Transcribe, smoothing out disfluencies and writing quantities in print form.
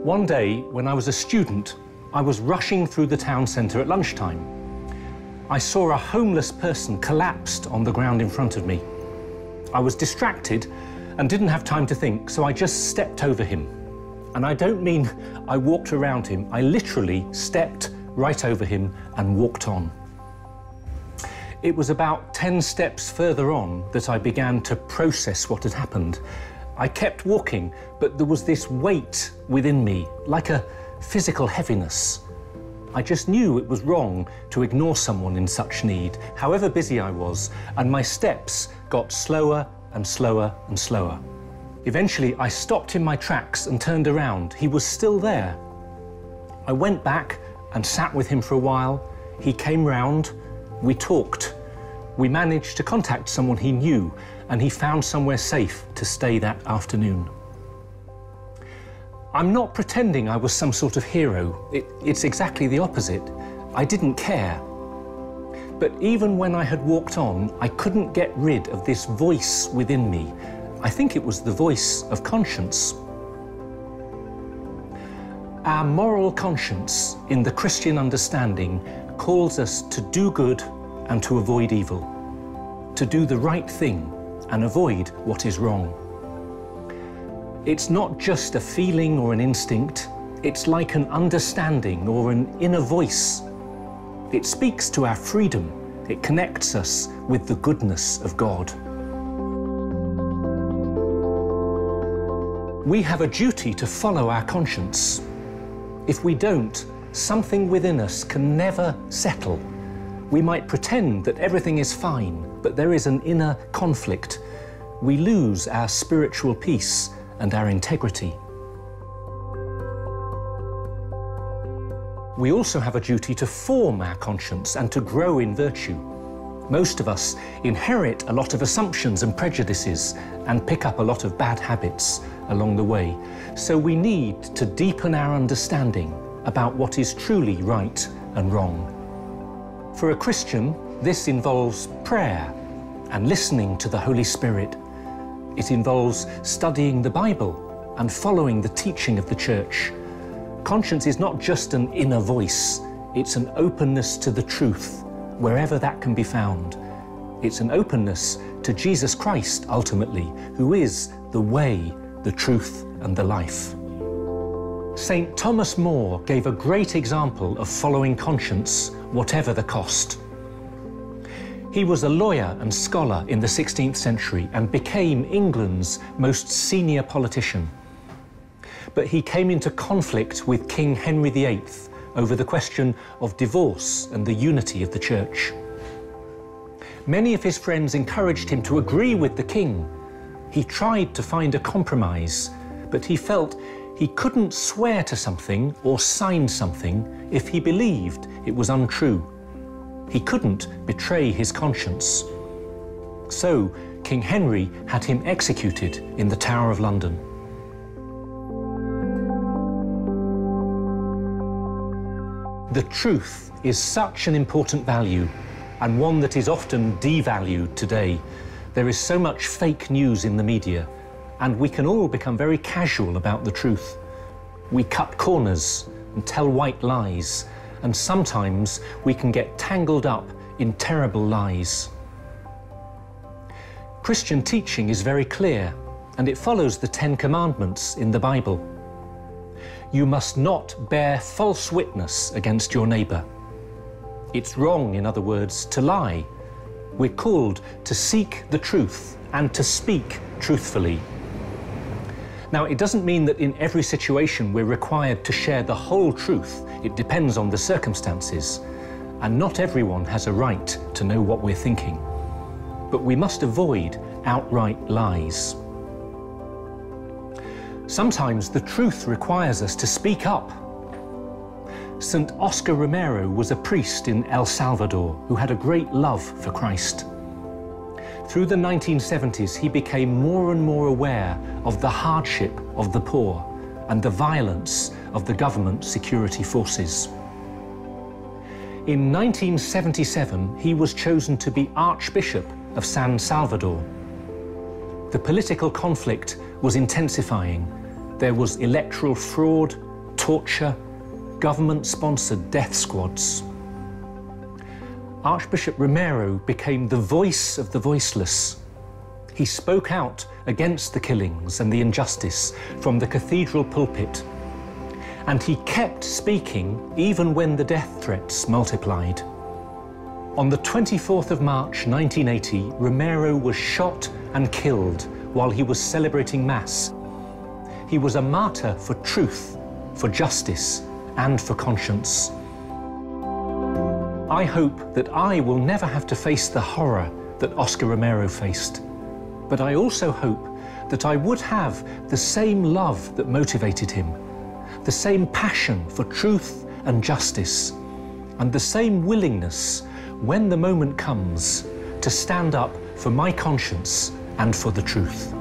One day, when I was a student, I was rushing through the town centre at lunchtime. I saw a homeless person collapsed on the ground in front of me. I was distracted and didn't have time to think, so I just stepped over him. And I don't mean I walked around him, I literally stepped right over him and walked on. It was about 10 steps further on that I began to process what had happened. I kept walking, but there was this weight within me, like a physical heaviness. I just knew it was wrong to ignore someone in such need, however busy I was, and my steps got slower and slower and slower. Eventually, I stopped in my tracks and turned around. He was still there. I went back and sat with him for a while. He came round, we talked. We managed to contact someone he knew, and he found somewhere safe to stay that afternoon. I'm not pretending I was some sort of hero. It's exactly the opposite. I didn't care. But even when I had walked on, I couldn't get rid of this voice within me. I think it was the voice of conscience. Our moral conscience, in the Christian understanding, calls us to do good and to avoid evil, to do the right thing and avoid what is wrong. It's not just a feeling or an instinct, it's like an understanding or an inner voice. It speaks to our freedom, it connects us with the goodness of God. We have a duty to follow our conscience. If we don't, something within us can never settle. We might pretend that everything is fine, but there is an inner conflict. We lose our spiritual peace and our integrity. We also have a duty to form our conscience and to grow in virtue. Most of us inherit a lot of assumptions and prejudices and pick up a lot of bad habits along the way. So we need to deepen our understanding about what is truly right and wrong. For a Christian, this involves prayer and listening to the Holy Spirit. It involves studying the Bible and following the teaching of the Church. Conscience is not just an inner voice, it's an openness to the truth, wherever that can be found. It's an openness to Jesus Christ, ultimately, who is the way, the truth, and the life. St. Thomas More gave a great example of following conscience, whatever the cost. He was a lawyer and scholar in the 16th century and became England's most senior politician. But he came into conflict with King Henry VIII over the question of divorce and the unity of the Church. Many of his friends encouraged him to agree with the king. He tried to find a compromise, but he felt he couldn't swear to something or sign something if he believed it was untrue. He couldn't betray his conscience. So King Henry had him executed in the Tower of London. The truth is such an important value, and one that is often devalued today. There is so much fake news in the media, and we can all become very casual about the truth. We cut corners and tell white lies, and sometimes we can get tangled up in terrible lies. Christian teaching is very clear, and it follows the 10 Commandments in the Bible. You must not bear false witness against your neighbour. It's wrong, in other words, to lie. We're called to seek the truth and to speak truthfully. Now, it doesn't mean that in every situation we're required to share the whole truth. It depends on the circumstances. And not everyone has a right to know what we're thinking. But we must avoid outright lies. Sometimes the truth requires us to speak up. St. Oscar Romero was a priest in El Salvador who had a great love for Christ. Through the 1970s, he became more and more aware of the hardship of the poor and the violence of the government security forces. In 1977, he was chosen to be Archbishop of San Salvador. The political conflict was intensifying. There was electoral fraud, torture, government-sponsored death squads. Archbishop Romero became the voice of the voiceless. He spoke out against the killings and the injustice from the cathedral pulpit. And he kept speaking even when the death threats multiplied. On the 24th of March 1980, Romero was shot and killed while he was celebrating Mass. He was a martyr for truth, for justice, and for conscience. I hope that I will never have to face the horror that Oscar Romero faced. But I also hope that I would have the same love that motivated him, the same passion for truth and justice, and the same willingness, when the moment comes, to stand up for my conscience and for the truth.